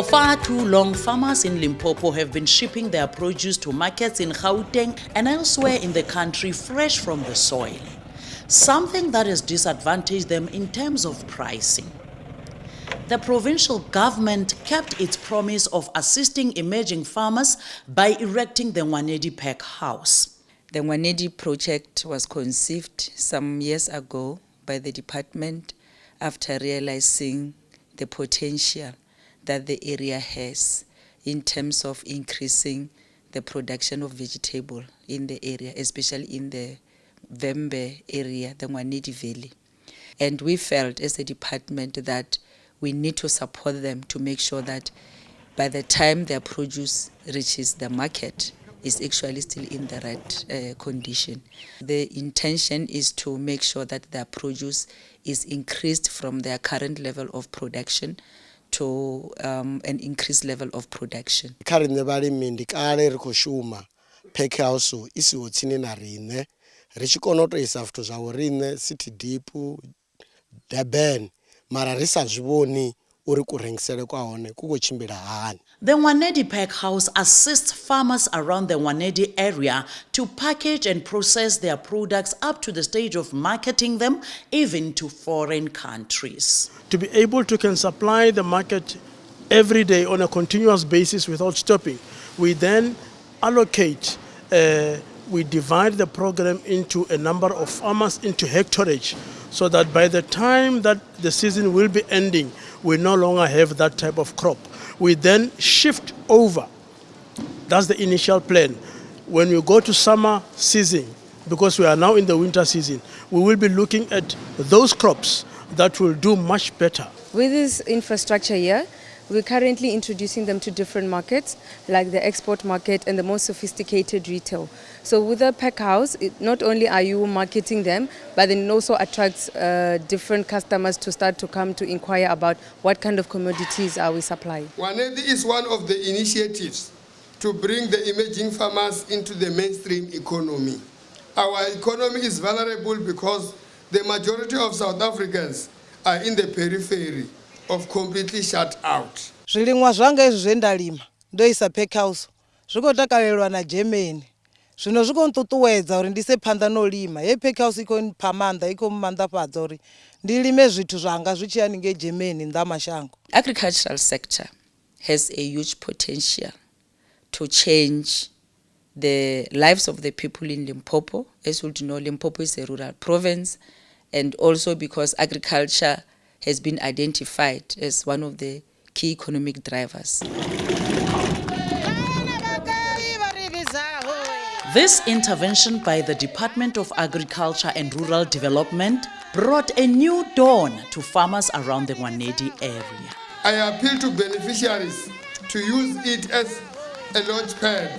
For far too long, farmers in Limpopo have been shipping their produce to markets in Gauteng and elsewhere in the country fresh from the soil, something that has disadvantaged them in terms of pricing. The provincial government kept its promise of assisting emerging farmers by erecting the Nwanedi Pack House. The Nwanedi project was conceived some years ago by the department after realizing the potential that the area has in terms of increasing the production of vegetable in the area, especially in the Vembe area, the Nwanedi Valley. And we felt as a department that we need to support them to make sure that by the time their produce reaches the market, is actually still in the right condition. The intention is to make sure that their produce is increased from their current level of production to an increased level of production. Currently, mindikale rikoshuma pack house isi wotsini na rine richikonoto isafto zvawo rine city deep Durban mara risa zviboni uri kurengisele kwaone kugochimbira hani. The Nwanedi Pack House assists farmers around the Nwanedi area to package and process their products up to the stage of marketing them even to foreign countries. To be able to can supply the market every day on a continuous basis without stopping, we then allocate, we divide the program into a number of farmers into hectareage, so that by the time that the season will be ending, we no longer have that type of crop. We then shift over. That's the initial plan. When we go to summer season, because we are now in the winter season, we will be looking at those crops that will do much better. With this infrastructure here, we're currently introducing them to different markets, like the export market and the more sophisticated retail. So with the pack house, not only are you marketing them, but then it also attracts different customers to start to come to inquire about what kind of commodities are we supplying. Nwanedi is one of the initiatives to bring the emerging farmers into the mainstream economy. Our economy is vulnerable because the majority of South Africans are in the periphery of completely shut out. Zvilimwa zvanga izvi zvendalima ndoisa pack house zvikotakalelwa na Germany. Zvino zvikontutuwedza uri ndise phanda nolima. Ye pack house iko pamanda iko mumandafadza uri ndilime zvithu zvanga zvichiyani ngeGermany ndamashango. Agricultural sector has a huge potential to change the lives of the people in Limpopo. As you know, Limpopo is a rural province, and also because agriculture has been identified as one of the key economic drivers. This intervention by the Department of Agriculture and Rural Development brought a new dawn to farmers around the Nwanedi area. I appeal to beneficiaries to use it as a launchpad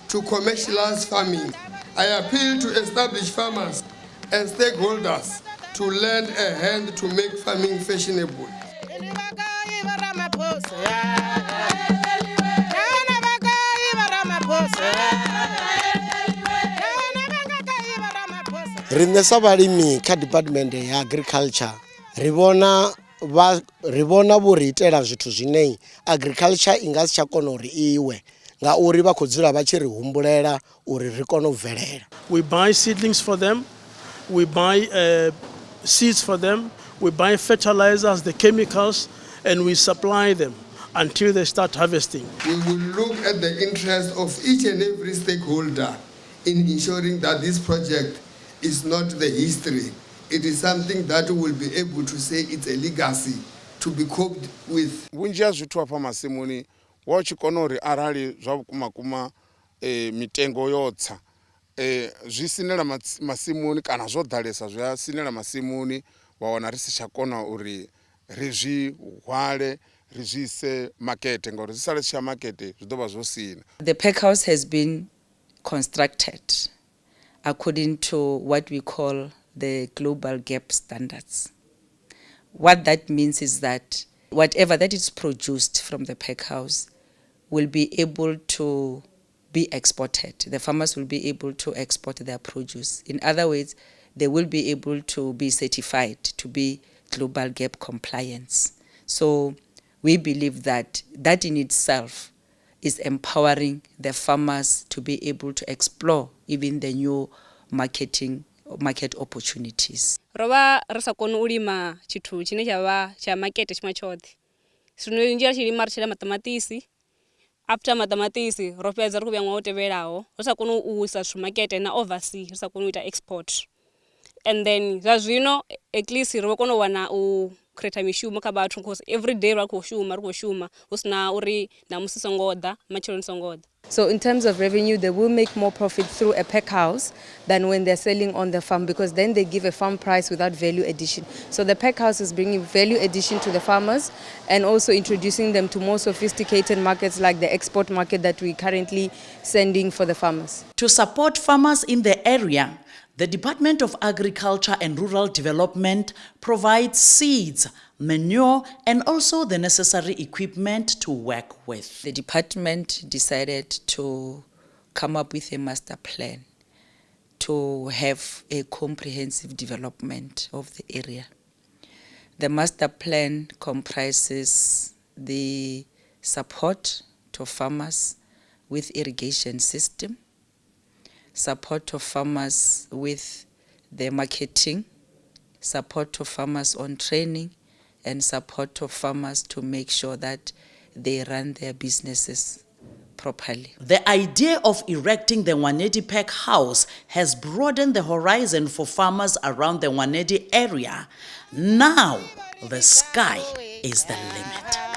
to commercialize farming. I appeal to established farmers and stakeholders to lend a hand to make farming fashionable. Rine sabalimi ka department ya agriculture ribona vuriitela zwithu zwine agriculture ingasi tsha kona uri iwe nga uri vha khodzula vha tshi ri humbulela uri ri kone u bvelela. We buy seedlings for them, we buy seeds for them, we buy fertilizers, the chemicals, and we supply them until they start harvesting. We will look at the interest of each and every stakeholder in ensuring that this project is not the history. It is something that we will be able to say it's a legacy to be coped with. Vunji ya zwithu hafha masimuni wa tshikona uri arali zwa vhukuma kuma mitengo yotsa zwi sinela masimuni kana zwo ḓalesa zwi sinela masimuni wa wana ri si tsha kona uri ri zwi hwale ri zwi ise makete ngori zwi sale tsha makete zwi ḓo vha zwo sina. The pack house has been constructed according to what we call the global gap standards. What that means is that whatever that is produced from the pack house will be able to be exported. The farmers will be able to export their produce. In other words, they will be able to be certified to be global gap compliance. So we believe that that in itself is empowering the farmers to be able to explore even the new market opportunities. Rova rasa kono ulima chitu chine cha market chima chothi. Sino njira chilima chila matamatisi. After matamatisi, ropeza rukubya ngwa utevelaho. Rasa kono uwisa su market na overseas. Rasa kono ita export. And then zazwino at least rova kono wana kreta mishuma kabatu because every day rakoshuma usna uri na musisongoda machelo songoda. So in terms of revenue, they will make more profit through a pack house than when they're selling on the farm, because then they give a farm price without value addition. So the pack house is bringing value addition to the farmers and also introducing them to more sophisticated markets like the export market that we're currently sending for the farmers. To support farmers in the area, the Department of Agriculture and Rural Development provides seeds, manure, and also the necessary equipment to work with. The department decided to come up with a master plan to have a comprehensive development of the area. The master plan comprises the support to farmers with irrigation system, support to farmers with the marketing, support to farmers on training, and support to farmers to make sure that they run their businesses properly. The idea of erecting the Nwanedi Pack House has broadened the horizon for farmers around the Nwanedi area. Now, the sky is the limit.